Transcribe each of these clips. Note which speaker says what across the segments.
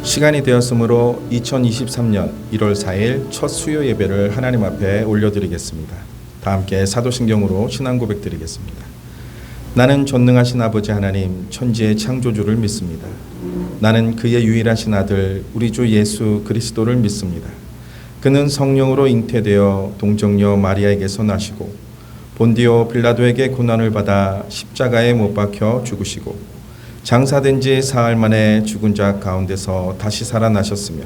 Speaker 1: 시간이 되었으므로 2023년 1월 4일 첫 수요 예배를 하나님 앞에 올려드리겠습니다. 다 함께 사도신경으로 신앙 고백 드리겠습니다. 나는 전능하신 아버지 하나님 천지의 창조주를 믿습니다. 나는 그의 유일하신 아들 우리 주 예수 그리스도를 믿습니다. 그는 성령으로 잉태되어 동정녀 마리아에게서 나시고 본디오 빌라도에게 고난을 받아 십자가에 못 박혀 죽으시고 장사된 지 사흘 만에 죽은 자 가운데서 다시 살아나셨으며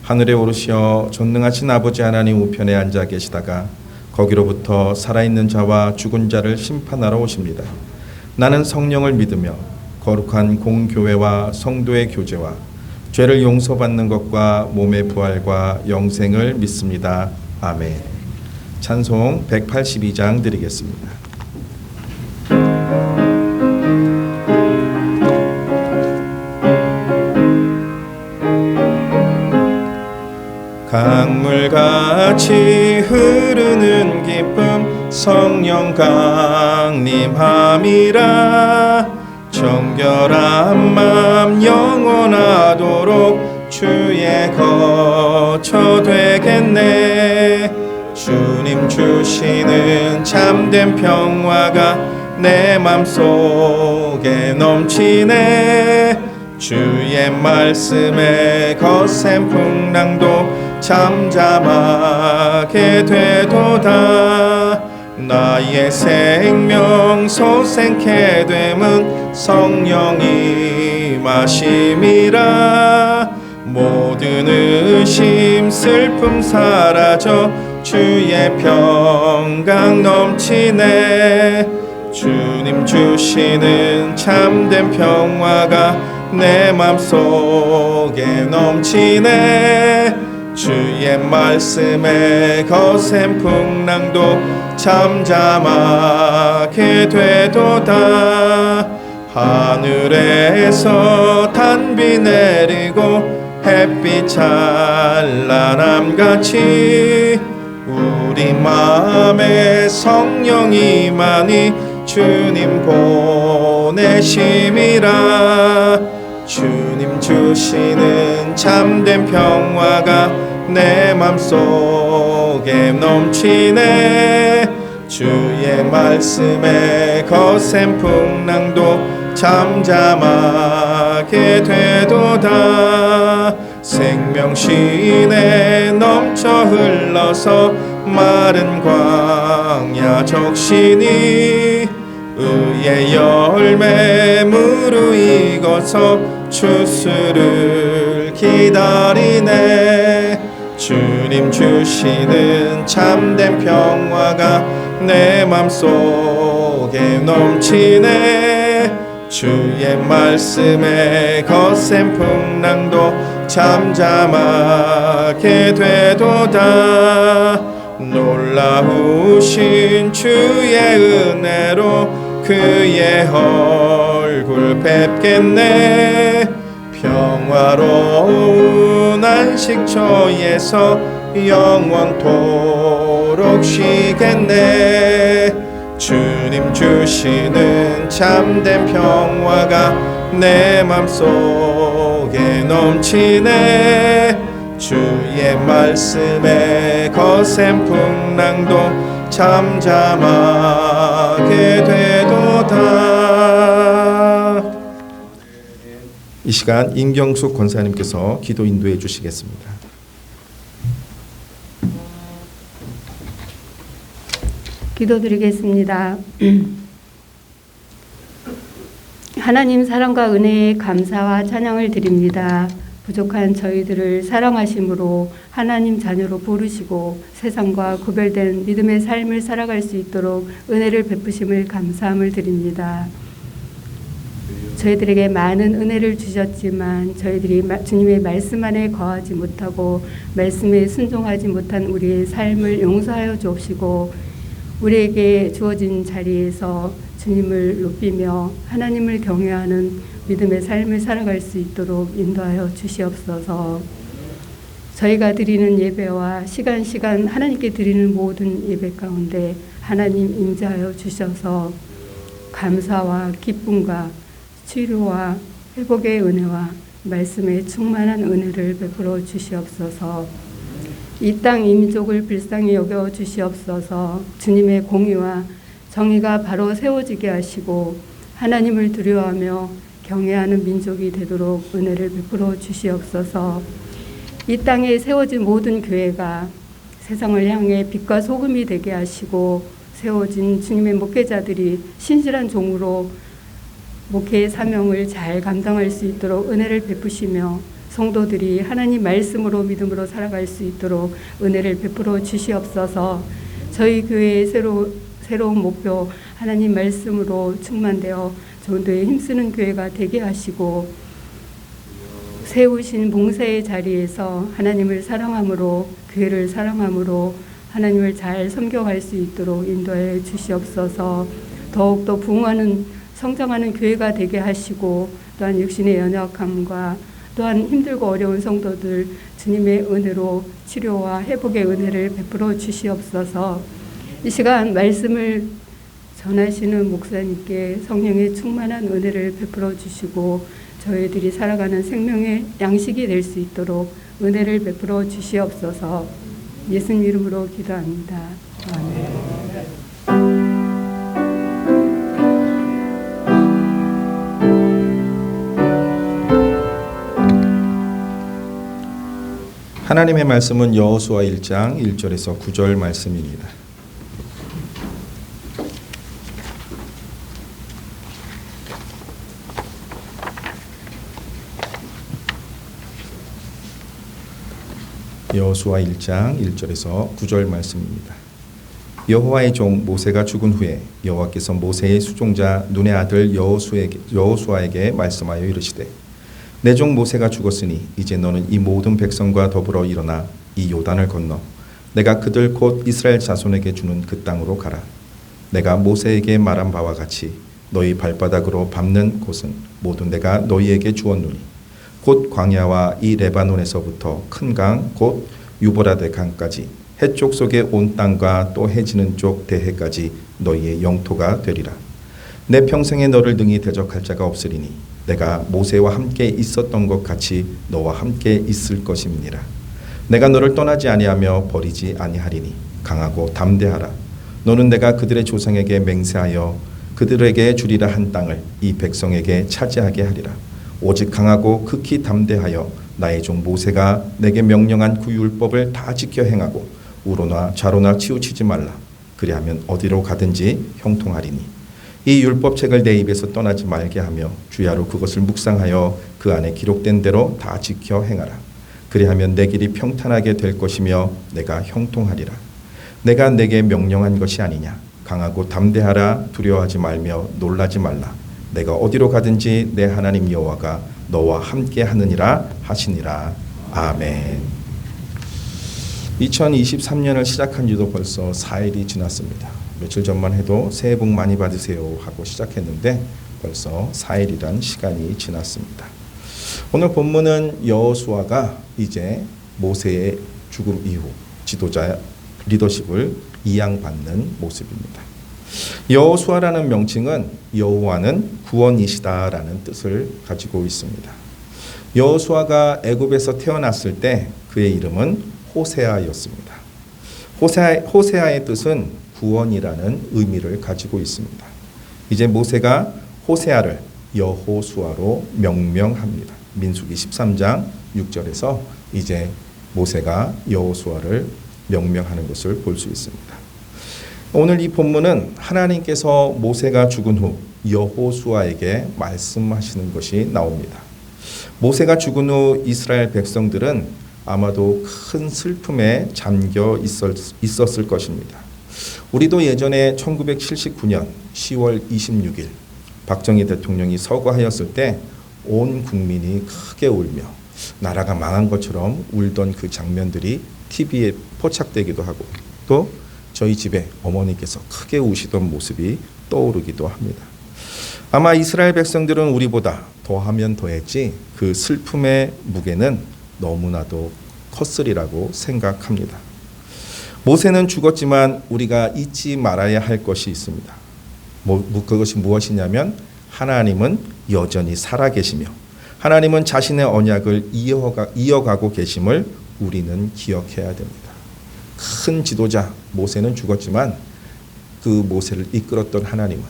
Speaker 1: 하늘에 오르시어 전능하신 아버지 하나님 우편에 앉아 계시다가 거기로부터 살아있는 자와 죽은 자를 심판하러 오십니다. 나는 성령을 믿으며 거룩한 공교회와 성도의 교제와 죄를 용서받는 것과 몸의 부활과 영생을 믿습니다. 아멘. 찬송 182장 드리겠습니다. 강물같이 흐르는 기쁨 성령 강림함이라 정결한 맘 영원하도록 주의 거처 되겠네. 주님 주시는 참된 평화가 내 맘속에 넘치네. 주의 말씀에 거센 풍랑도 잠잠하게 되도다. 나의 생명 소생케 됨은 성령이 마심이라. 모든 의심 슬픔 사라져 주의 평강 넘치네. 주님 주시는 참된 평화가 내 맘속에 넘치네. 주의 말씀에 거센 풍랑도 잠잠하게 되도다. 하늘에서 단비 내리고 햇빛 찬란함같이 우리 마음에 성령이 많이 주님 보내심이라. 주님 주시는 참된 평화가 내 맘속에 넘치네. 주의 말씀에 거센 풍랑도 잠잠하게 되도다. 생명신에 넘쳐 흘러서 마른 광야 적시니 의의 열매 무르익어서 추수를 기다리네. 주님 주시는 참된 평화가 내 맘속에 넘치네. 주의 말씀에 거센 풍랑도 잠잠하게 되도다. 놀라우신 주의 은혜로 그의 얼굴 뵙겠네. 평화로운 안식처에서 영원토록 쉬겠네. 주님 주시는 참된 평화가 내 맘속에 넘치네. 주의 말씀에 거센 풍랑도 잠잠하게 되도다. 이 시간 임경숙 권사님께서 기도 인도해 주시겠습니다.
Speaker 2: 기도드리겠습니다. 하나님 사랑과 은혜에 감사와 찬양을 드립니다. 부족한 저희들을 사랑하심으로 하나님 자녀로 부르시고 세상과 구별된 믿음의 삶을 살아갈 수 있도록 은혜를 베푸심을 감사함을 드립니다. 저희들에게 많은 은혜를 주셨지만 저희들이 주님의 말씀 안에 거하지 못하고 말씀에 순종하지 못한 우리의 삶을 용서하여 주옵시고 우리에게 주어진 자리에서 주님을 높이며 하나님을 경외하는 믿음의 삶을 살아갈 수 있도록 인도하여 주시옵소서. 저희가 드리는 예배와 시간 하나님께 드리는 모든 예배 가운데 하나님 임재하여 주셔서 감사와 기쁨과 치료와 회복의 은혜와 말씀에 충만한 은혜를 베풀어 주시옵소서. 이 땅 이민족을 불쌍히 여겨 주시옵소서. 주님의 공의와 정의가 바로 세워지게 하시고 하나님을 두려워하며 경외하는 민족이 되도록 은혜를 베풀어 주시옵소서. 이 땅에 세워진 모든 교회가 세상을 향해 빛과 소금이 되게 하시고 세워진 주님의 목회자들이 신실한 종으로 목회의 사명을 잘 감당할 수 있도록 은혜를 베푸시며 성도들이 하나님 말씀으로 믿음으로 살아갈 수 있도록 은혜를 베풀어 주시옵소서. 저희 교회의 새로운 목표 하나님 말씀으로 충만되어 전도에 힘쓰는 교회가 되게 하시고 세우신 봉사의 자리에서 하나님을 사랑함으로 교회를 사랑함으로 하나님을 잘 섬겨갈 수 있도록 인도해 주시옵소서. 더욱더 부흥하는 성장하는 교회가 되게 하시고 또한 육신의 연약함과 또한 힘들고 어려운 성도들 주님의 은혜로 치료와 회복의 은혜를 베풀어 주시옵소서. 이 시간 말씀을 전하시는 목사님께 성령의 충만한 은혜를 베풀어 주시고 저희들이 살아가는 생명의 양식이 될 수 있도록 은혜를 베풀어 주시옵소서. 예수님 이름으로 기도합니다. 아멘.
Speaker 1: 하나님의 말씀은 여호수아 1장 1절에서 9절 말씀입니다. 여호수아 1장 1절에서 9절 말씀입니다. 여호와의 종 모세가 죽은 후에 여호와께서 모세의 수종자 눈의 아들 여호수아에게 말씀하여 이르시되 내 종 모세가 죽었으니 이제 너는 이 모든 백성과 더불어 일어나 이 요단을 건너 내가 그들 곧 이스라엘 자손에게 주는 그 땅으로 가라. 내가 모세에게 말한 바와 같이 너희 발바닥으로 밟는 곳은 모두 내가 너희에게 주었노니 곧 광야와 이 레바논에서부터 큰 강 곧 유보라데 강까지 해쪽 속의 온 땅과 또 해지는 쪽 대해까지 너희의 영토가 되리라. 내 평생에 너를 능히 대적할 자가 없으리니 내가 모세와 함께 있었던 것 같이 너와 함께 있을 것임이니라. 내가 너를 떠나지 아니하며 버리지 아니하리니 강하고 담대하라. 너는 내가 그들의 조상에게 맹세하여 그들에게 주리라 한 땅을 이 백성에게 차지하게 하리라. 오직 강하고 극히 담대하여 나의 종 모세가 내게 명령한 그 율법을 다 지켜 행하고 우로나 좌로나 치우치지 말라. 그리하면 어디로 가든지 형통하리니 이 율법책을 내 입에서 떠나지 말게 하며 주야로 그것을 묵상하여 그 안에 기록된 대로 다 지켜 행하라. 그리하면 내 길이 평탄하게 될 것이며 내가 형통하리라. 내가 내게 명령한 것이 아니냐. 강하고 담대하라. 두려워하지 말며 놀라지 말라. 내가 어디로 가든지 내 하나님 여호와가 너와 함께 하느니라 하시니라. 아멘. 2023년을 시작한 지도 벌써 4일이 지났습니다. 며칠 전만 해도 새해 복 많이 받으세요 하고 시작했는데 벌써 4일이란 시간이 지났습니다. 오늘 본문은 여호수아가 이제 모세의 죽음 이후 지도자 리더십을 이양받는 모습입니다. 여호수아라는 명칭은 여호와는 구원이시다라는 뜻을 가지고 있습니다. 여호수아가 애굽에서 태어났을 때 그의 이름은 호세아였습니다. 호세아의 뜻은 구원이라는 의미를 가지고 있습니다. 이제 모세가 호세아를 여호수아로 명명합니다. 민수기 13장 6절에서 이제 모세가 여호수아를 명명하는 것을 볼 수 있습니다. 오늘 이 본문은 하나님께서 모세가 죽은 후 여호수아에게 말씀하시는 것이 나옵니다. 모세가 죽은 후 이스라엘 백성들은 아마도 큰 슬픔에 잠겨 있었을 것입니다. 우리도 예전에 1979년 10월 26일 박정희 대통령이 서거하였을 때 온 국민이 크게 울며 나라가 망한 것처럼 울던 그 장면들이 TV에 포착되기도 하고 또 저희 집에 어머니께서 크게 우시던 모습이 떠오르기도 합니다. 아마 이스라엘 백성들은 우리보다 더하면 더했지 그 슬픔의 무게는 너무나도 컸으리라고 생각합니다. 모세는 죽었지만 우리가 잊지 말아야 할 것이 있습니다. 그것이 무엇이냐면 하나님은 여전히 살아계시며 하나님은 자신의 언약을 이어가고 계심을 우리는 기억해야 됩니다. 큰 지도자 모세는 죽었지만 그 모세를 이끌었던 하나님은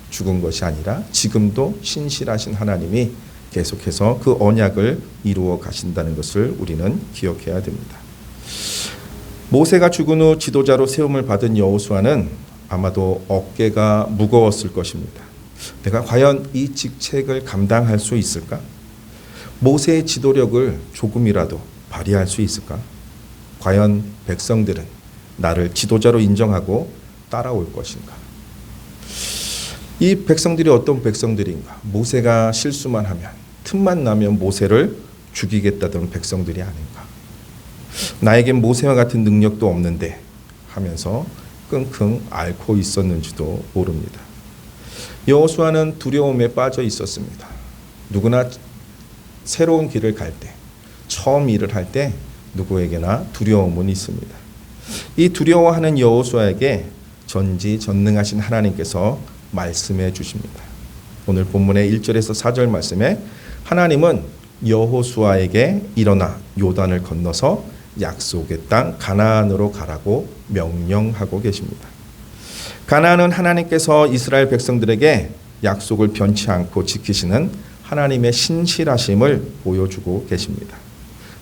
Speaker 1: 죽은 것이 아니라 지금도 신실하신 하나님이 계속해서 그 언약을 이루어 가신다는 것을 우리는 기억해야 됩니다. 모세가 죽은 후 지도자로 세움을 받은 여호수아는 아마도 어깨가 무거웠을 것입니다. 내가 과연 이 직책을 감당할 수 있을까? 모세의 지도력을 조금이라도 발휘할 수 있을까? 과연 백성들은 나를 지도자로 인정하고 따라올 것인가? 이 백성들이 어떤 백성들인가? 모세가 실수만 하면, 틈만 나면 모세를 죽이겠다던 백성들이 아닌가? 나에겐 모세와 같은 능력도 없는데 하면서 끙끙 앓고 있었는지도 모릅니다. 여호수아는 두려움에 빠져 있었습니다. 누구나 새로운 길을 갈 때, 처음 일을 할 때 누구에게나 두려움은 있습니다. 이 두려워하는 여호수아에게 전지전능하신 하나님께서 말씀해 주십니다. 오늘 본문의 1절에서 4절 말씀에 하나님은 여호수아에게 일어나 요단을 건너서 약속의 땅 가나안으로 가라고 명령하고 계십니다. 가나안은 하나님께서 이스라엘 백성들에게 약속을 변치 않고 지키시는 하나님의 신실하심을 보여주고 계십니다.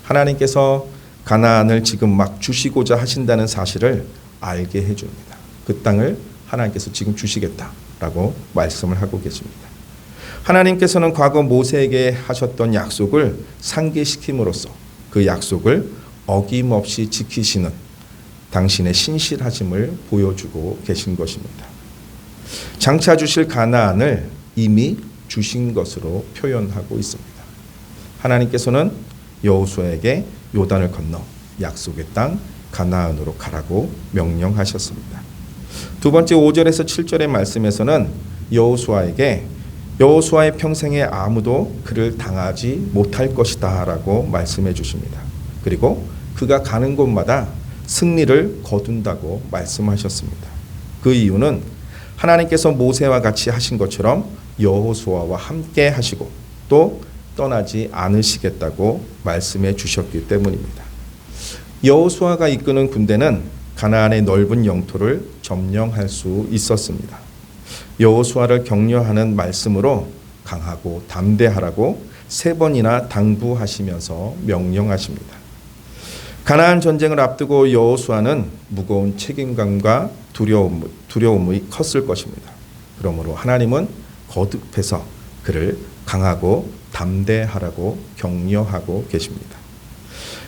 Speaker 1: 하나님께서 가나안을 지금 막 주시고자 하신다는 사실을 알게 해줍니다. 그 땅을 하나님께서 지금 주시겠다라고 말씀을 하고 계십니다. 하나님께서는 과거 모세에게 하셨던 약속을 상기시킴으로써 그 약속을 어김없이 지키시는 당신의 신실하심을 보여주고 계신 것입니다. 장차 주실 가나안을 이미 주신 것으로 표현하고 있습니다. 하나님께서는 여호수아에게 요단을 건너 약속의 땅 가나안으로 가라고 명령하셨습니다. 두 번째 5절에서 7절의 말씀에서는 여호수아의 평생에 아무도 그를 당하지 못할 것이다 라고 말씀해 주십니다. 그리고 그가 가는 곳마다 승리를 거둔다고 말씀하셨습니다. 그 이유는 하나님께서 모세와 같이 하신 것처럼 여호수아와 함께 하시고 또 떠나지 않으시겠다고 말씀해 주셨기 때문입니다. 여호수아가 이끄는 군대는 가나안의 넓은 영토를 점령할 수 있었습니다. 여호수아를 격려하는 말씀으로 강하고 담대하라고 3번이나 당부하시면서 명령하십니다. 가나안 전쟁을 앞두고 여호수아는 무거운 책임감과 두려움이 컸을 것입니다. 그러므로 하나님은 거듭해서 그를 강하고 담대하라고 격려하고 계십니다.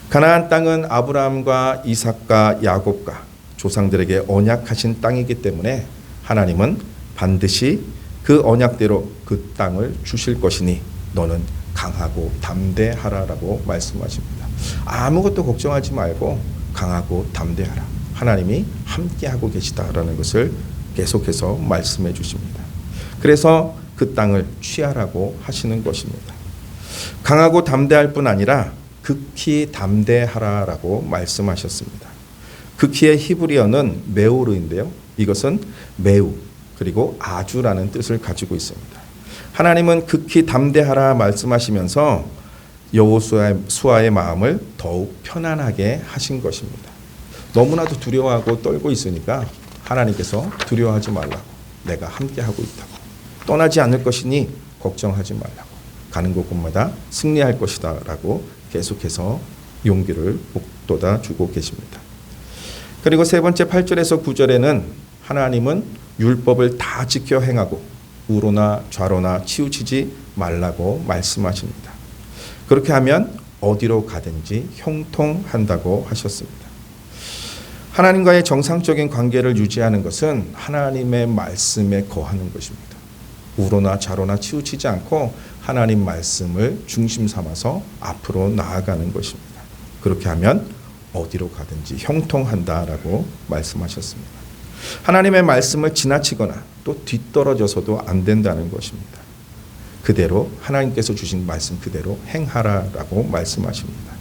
Speaker 1: 가나안 땅은 아브라함과 이삭과 야곱과 조상들에게 언약하신 땅이기 때문에 하나님은 반드시 그 언약대로 그 땅을 주실 것이니 너는 강하고 담대하라라고 말씀하십니다. 아무것도 걱정하지 말고 강하고 담대하라. 하나님이 함께하고 계시다라는 것을 계속해서 말씀해 주십니다. 그래서 그 땅을 취하라고 하시는 것입니다. 강하고 담대할 뿐 아니라 극히 담대하라라고 말씀하셨습니다. 극히의 히브리어는 메오르인데요. 이것은 매우 그리고 아주라는 뜻을 가지고 있습니다. 하나님은 극히 담대하라 말씀하시면서 여호수아의 마음을 더욱 편안하게 하신 것입니다. 너무나도 두려워하고 떨고 있으니까 하나님께서 두려워하지 말라고, 내가 함께하고 있다고, 떠나지 않을 것이니 걱정하지 말라고, 가는 곳곳마다 승리할 것이다 라고 계속해서 용기를 북돋아 주고 계십니다. 그리고 세 번째 8절에서 9절에는 하나님은 율법을 다 지켜 행하고 우로나 좌로나 치우치지 말라고 말씀하십니다. 그렇게 하면 어디로 가든지 형통한다고 하셨습니다. 하나님과의 정상적인 관계를 유지하는 것은 하나님의 말씀에 거하는 것입니다. 우로나 좌로나 치우치지 않고 하나님 말씀을 중심 삼아서 앞으로 나아가는 것입니다. 그렇게 하면 어디로 가든지 형통한다라고 말씀하셨습니다. 하나님의 말씀을 지나치거나 또 뒤떨어져서도 안 된다는 것입니다. 그대로 하나님께서 주신 말씀 그대로 행하라라고 말씀하십니다.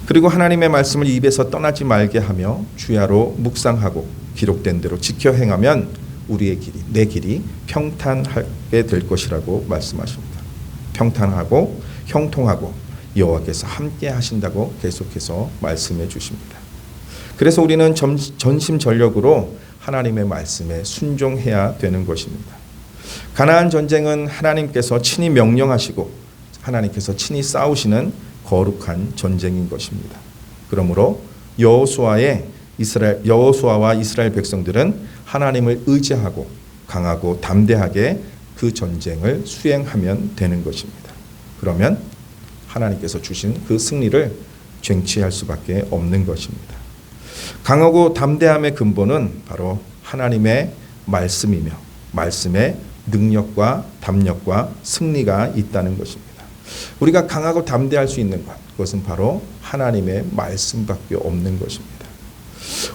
Speaker 1: 그리고 하나님의 말씀을 입에서 떠나지 말게 하며 주야로 묵상하고 기록된 대로 지켜 행하면 우리의 길이, 내 길이 평탄하게 될 것이라고 말씀하십니다. 평탄하고 형통하고 여호와께서 함께 하신다고 계속해서 말씀해 주십니다. 그래서 우리는 전심전력으로 하나님의 말씀에 순종해야 되는 것입니다. 가나안 전쟁은 하나님께서 친히 명령하시고 하나님께서 친히 싸우시는 거룩한 전쟁인 것입니다. 그러므로 여호수아와 이스라엘 백성들은 하나님을 의지하고 강하고 담대하게 그 전쟁을 수행하면 되는 것입니다. 그러면 하나님께서 주신 그 승리를 쟁취할 수밖에 없는 것입니다. 강하고 담대함의 근본은 바로 하나님의 말씀이며 말씀의 능력과 담력과 승리가 있다는 것입니다. 우리가 강하고 담대할 수 있는 것, 그것은 바로 하나님의 말씀밖에 없는 것입니다.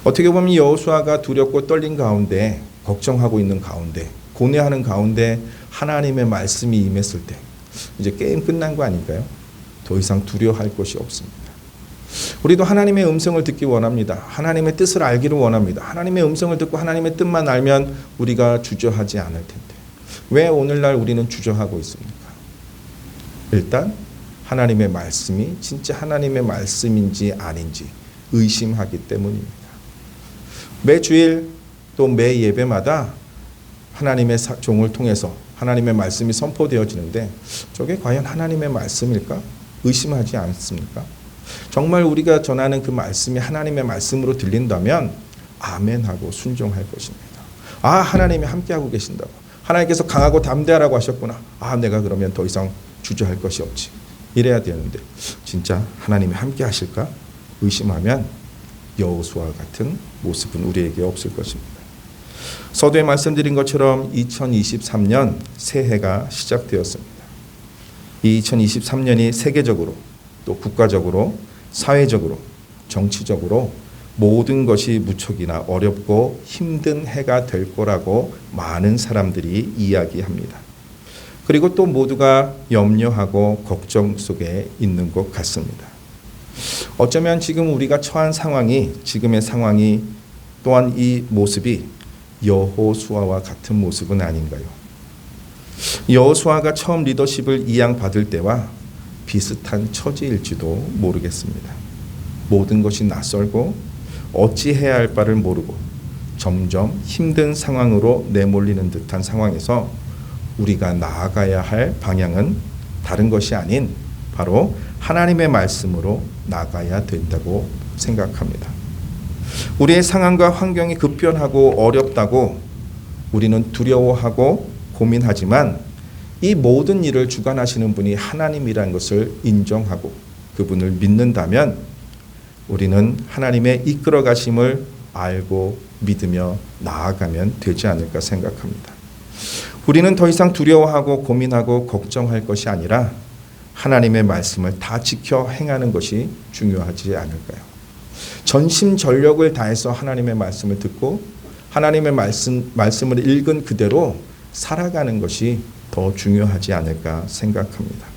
Speaker 1: 어떻게 보면 여호수아가 두렵고 떨린 가운데, 걱정하고 있는 가운데, 고뇌하는 가운데 하나님의 말씀이 임했을 때 이제 게임 끝난 거 아닐까요? 더 이상 두려워할 것이 없습니다. 우리도 하나님의 음성을 듣기 원합니다. 하나님의 뜻을 알기를 원합니다. 하나님의 음성을 듣고 하나님의 뜻만 알면 우리가 주저하지 않을 텐데 왜 오늘날 우리는 주저하고 있습니까? 일단 하나님의 말씀이 진짜 하나님의 말씀인지 아닌지 의심하기 때문입니다. 매 주일 또 매 예배마다 하나님의 종을 통해서 하나님의 말씀이 선포되어지는데 저게 과연 하나님의 말씀일까? 의심하지 않습니까? 정말 우리가 전하는 그 말씀이 하나님의 말씀으로 들린다면 아멘하고 순종할 것입니다. 아, 하나님이 함께하고 계신다고. 하나님께서 강하고 담대하라고 하셨구나. 아, 내가 그러면 더 이상 주저할 것이 없지. 이래야 되는데 진짜 하나님이 함께 하실까? 의심하면 여호수아 같은 모습은 우리에게 없을 것입니다. 서두에 말씀드린 것처럼 2023년 새해가 시작되었습니다. 이 2023년이 세계적으로 또 국가적으로 사회적으로 정치적으로 모든 것이 무척이나 어렵고 힘든 해가 될 거라고 많은 사람들이 이야기합니다. 그리고 또 모두가 염려하고 걱정 속에 있는 것 같습니다. 어쩌면 지금 우리가 처한 상황이 지금의 상황이 또한 이 모습이 여호수아와 같은 모습은 아닌가요? 여호수아가 처음 리더십을 이양받을 때와 비슷한 처지일지도 모르겠습니다. 모든 것이 낯설고 어찌해야 할 바를 모르고 점점 힘든 상황으로 내몰리는 듯한 상황에서 우리가 나아가야 할 방향은 다른 것이 아닌 바로 하나님의 말씀으로 나가야 된다고 생각합니다. 우리의 상황과 환경이 급변하고 어렵다고 우리는 두려워하고 고민하지만 이 모든 일을 주관하시는 분이 하나님이라는 것을 인정하고 그분을 믿는다면 우리는 하나님의 이끌어 가심을 알고 믿으며 나아가면 되지 않을까 생각합니다. 우리는 더 이상 두려워하고 고민하고 걱정할 것이 아니라 하나님의 말씀을 다 지켜 행하는 것이 중요하지 않을까요? 전심전력을 다해서 하나님의 말씀을 듣고 하나님의 말씀을 읽은 그대로 살아가는 것이 더 중요하지 않을까 생각합니다.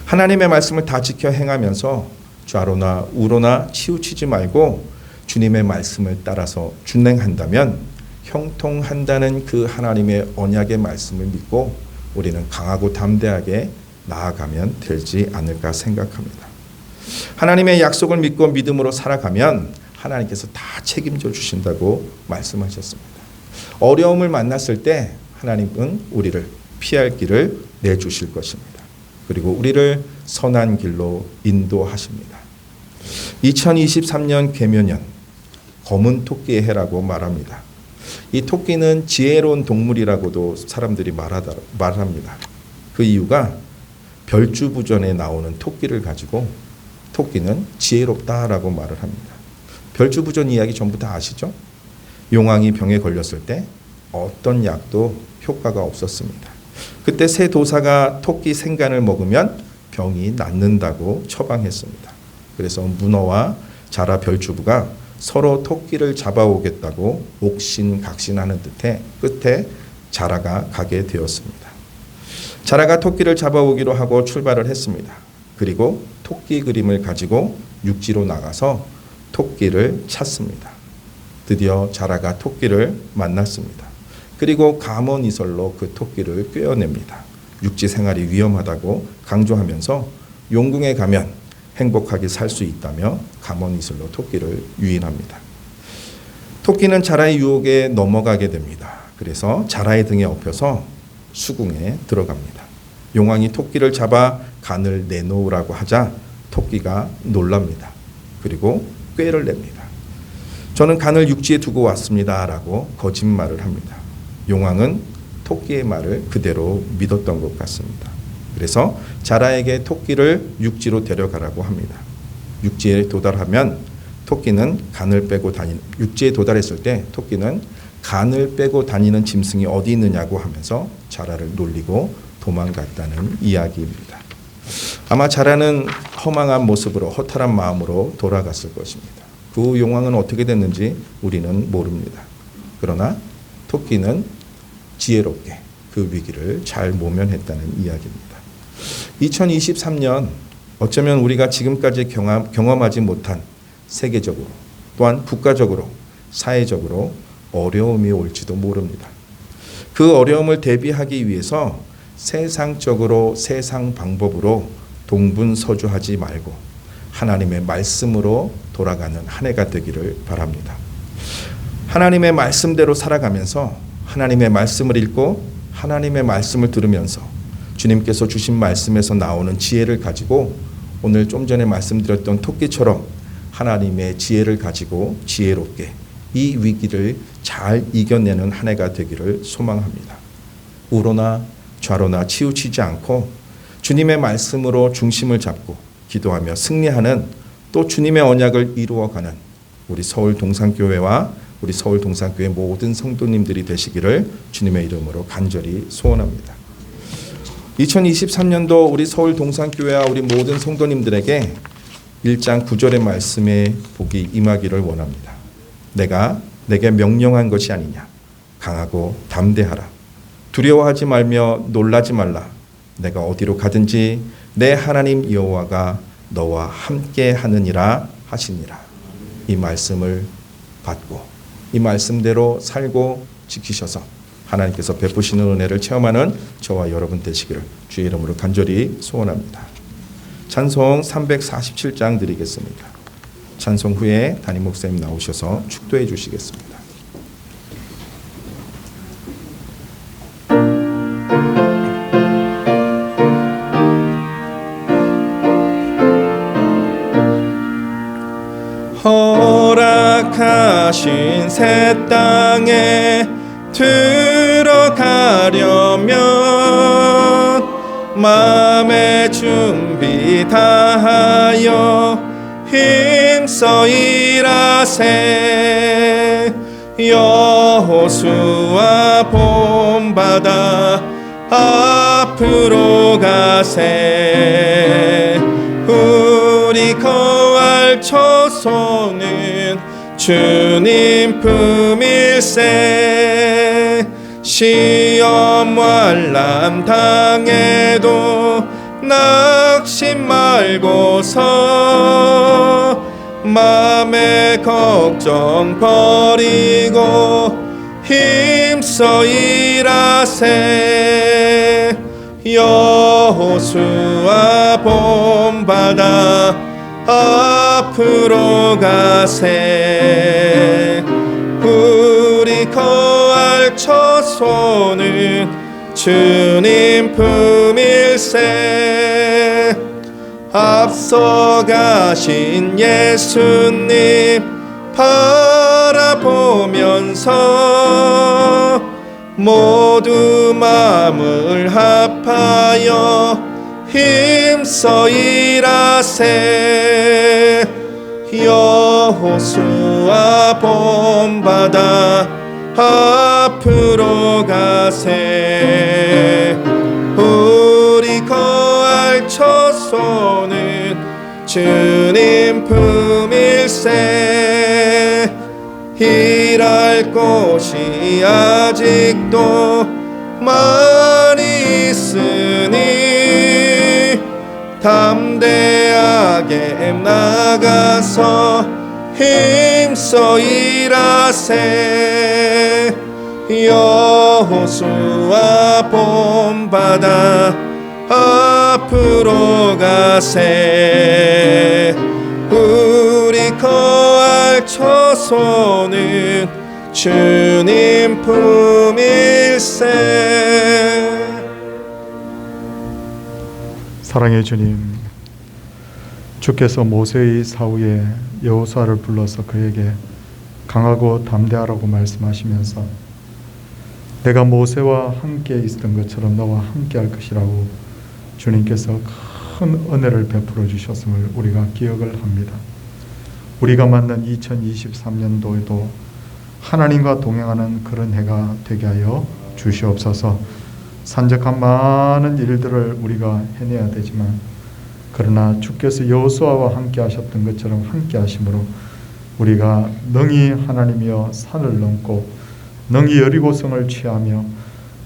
Speaker 1: 하나님의 말씀을 다 지켜 행하면서 좌로나 우로나 치우치지 말고 주님의 말씀을 따라서 준행한다면 형통한다는 그 하나님의 언약의 말씀을 믿고 우리는 강하고 담대하게 나아가면 되지 않을까 생각합니다. 하나님의 약속을 믿고 믿음으로 살아가면 하나님께서 다 책임져 주신다고 말씀하셨습니다. 어려움을 만났을 때 하나님은 우리를 피할 길을 내주실 것입니다. 그리고 우리를 선한 길로 인도하십니다. 2023년 계묘년 검은 토끼의 해라고 말합니다. 이 토끼는 지혜로운 동물이라고도 사람들이 말합니다. 그 이유가 별주부전에 나오는 토끼를 가지고 토끼는 지혜롭다라고 말을 합니다. 별주부전 이야기 전부 다 아시죠? 용왕이 병에 걸렸을 때 어떤 약도 효과가 없었습니다. 그때 새 도사가 토끼 생간을 먹으면 병이 낫는다고 처방했습니다. 그래서 문어와 자라 별주부가 서로 토끼를 잡아오겠다고 옥신각신하는 듯해 끝에 자라가 가게 되었습니다. 자라가 토끼를 잡아오기로 하고 출발을 했습니다. 그리고 토끼 그림을 가지고 육지로 나가서 토끼를 찾습니다. 드디어 자라가 토끼를 만났습니다. 그리고 감언이설로 그 토끼를 꿰어냅니다. 육지 생활이 위험하다고 강조하면서 용궁에 가면 행복하게 살 수 있다며 감언이슬로 토끼를 유인합니다. 토끼는 자라의 유혹에 넘어가게 됩니다. 그래서 자라의 등에 업혀서 수궁에 들어갑니다. 용왕이 토끼를 잡아 간을 내놓으라고 하자 토끼가 놀랍니다. 그리고 꾀를 냅니다. 저는 간을 육지에 두고 왔습니다 라고 거짓말을 합니다. 용왕은 토끼의 말을 그대로 믿었던 것 같습니다. 그래서 자라에게 토끼를 육지로 데려가라고 합니다. 육지에 도달하면 토끼는 간을 빼고 육지에 도달했을 때 토끼는 간을 빼고 다니는 짐승이 어디 있느냐고 하면서 자라를 놀리고 도망갔다는 이야기입니다. 아마 자라는 허망한 모습으로 허탈한 마음으로 돌아갔을 것입니다. 그 후 용왕은 어떻게 됐는지 우리는 모릅니다. 그러나 토끼는 지혜롭게 그 위기를 잘 모면했다는 이야기입니다. 2023년 어쩌면 우리가 지금까지 경험하지 못한 세계적으로 또한 국가적으로 사회적으로 어려움이 올지도 모릅니다. 그 어려움을 대비하기 위해서 세상적으로 세상 방법으로 동분서주하지 말고 하나님의 말씀으로 돌아가는 한 해가 되기를 바랍니다. 하나님의 말씀대로 살아가면서 하나님의 말씀을 읽고 하나님의 말씀을 들으면서 주님께서 주신 말씀에서 나오는 지혜를 가지고 오늘 좀 전에 말씀드렸던 토끼처럼 하나님의 지혜를 가지고 지혜롭게 이 위기를 잘 이겨내는 한 해가 되기를 소망합니다. 우로나 좌로나 치우치지 않고 주님의 말씀으로 중심을 잡고 기도하며 승리하는 또 주님의 언약을 이루어가는 우리 서울 동산교회와 우리 서울 동산교회 모든 성도님들이 되시기를 주님의 이름으로 간절히 소원합니다. 2023년도 우리 서울 동산교회와 우리 모든 성도님들에게 1장 9절의 말씀에 복이 임하기를 원합니다. 내가 내게 명령한 것이 아니냐. 강하고 담대하라. 두려워하지 말며 놀라지 말라. 내가 어디로 가든지 내 하나님 여호와가 너와 함께 하느니라 하시니라. 이 말씀을 받고 이 말씀대로 살고 지키셔서 하나님께서 베푸시는 은혜를 체험하는 저와 여러분 되시기를 주의 이름으로 간절히 소원합니다. 찬송 347장 드리겠습니다. 찬송 후에 담임 목사님 나오셔서 축도해 주시겠습니다. 허락하신 새 땅에 들어가려면 마음의 준비 다하여 힘써 일하세. 여호수아 본받아 앞으로 가세. 우리 거할 처소는 주님 품일세. 시험 환난 당해도 낙심 말고서 맘의 걱정 버리고 힘써 일하세. 여호수아 본받아 앞으로 가세. 우리 거할 처소는 주님 품일세. 앞서 가신 예수님 바라보면서 모두 마음을 합하여 힘써 일하세. 여호수아 본받아 앞으로 가세. 우리 거할 처소는 주님 품일세. 일할 곳이 아직도 많이 있으니 담대하게 나가서 힘써 일하세. 여호수아 본받아 앞으로 가세. 우리 거할 처소는 주님 품일세.
Speaker 3: 사랑의 주님, 주께서 모세의 사후에 여호수아를 불러서 그에게 강하고 담대하라고 말씀하시면서 내가 모세와 함께 있었던 것처럼 너와 함께 할 것이라고 주님께서 큰 은혜를 베풀어 주셨음을 우리가 기억을 합니다. 우리가 맞는 2023년도에도 하나님과 동행하는 그런 해가 되게 하여 주시옵소서. 산적한 많은 일들을 우리가 해내야 되지만 그러나 주께서 여호수아와 함께 하셨던 것처럼 함께 하심으로 우리가 능히 하나님이여 산을 넘고 능히 여리고성을 취하며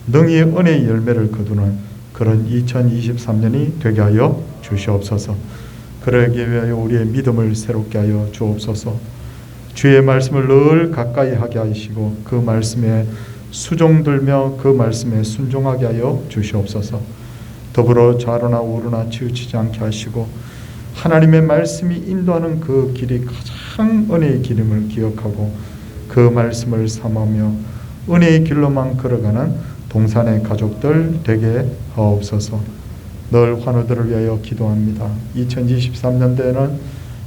Speaker 3: 능히 은혜의 열매를 거두는 그런 2023년이 되게 하여 주시옵소서. 그러기 위하여 우리의 믿음을 새롭게 하여 주옵소서. 주의 말씀을 늘 가까이 하게 하시고 그 말씀에 수종들며 그 말씀에 순종하게 하여 주시옵소서. 더불어 좌로나 우로나 치우치지 않게 하시고 하나님의 말씀이 인도하는 그 길이 가장 은혜의 길임을 기억하고 그 말씀을 삼으며 은혜의 길로만 걸어가는 동산의 가족들 되게 하옵소서. 늘 환우들을 위하여 기도합니다. 2023년도에는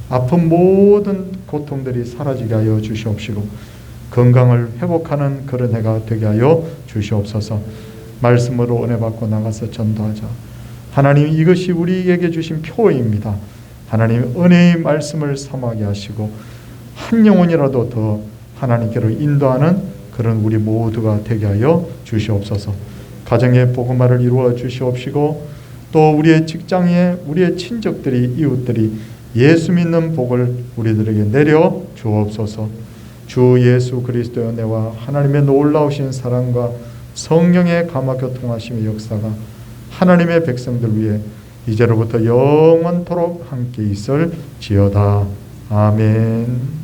Speaker 3: 아픈 모든 고통들이 사라지게 하여 주시옵시고 건강을 회복하는 그런 해가 되게 하여 주시옵소서. 말씀으로 은혜 받고 나가서 전도하자. 하나님, 이것이 우리에게 주신 표입니다. 하나님, 은혜의 말씀을 삼하게 하시고 한 영혼이라도 더 하나님께로 인도하는 그런 우리 모두가 되게 하여 주시옵소서. 가정의 복음화를 이루어 주시옵시고 또 우리의 직장에 우리의 친족들이 이웃들이 예수 믿는 복을 우리들에게 내려 주옵소서. 주 예수 그리스도의 은혜와 하나님의 놀라우신 사랑과 성령의 감화 교통하심의 역사가 하나님의 백성들 위해 이제로부터 영원토록 함께 있을지어다. 아멘.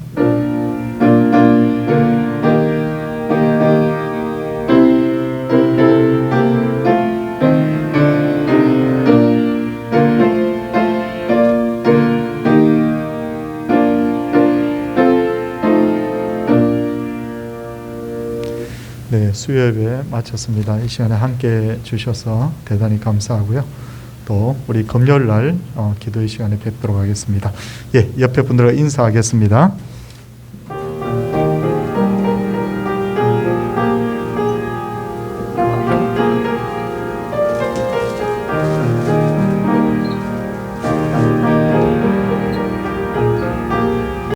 Speaker 3: 수요예배 마쳤습니다. 이 시간에 함께 주셔서 대단히 감사하고요. 또 우리 금요일 날 기도의 시간에 뵙도록 하겠습니다. 옆에 분들과 인사하겠습니다.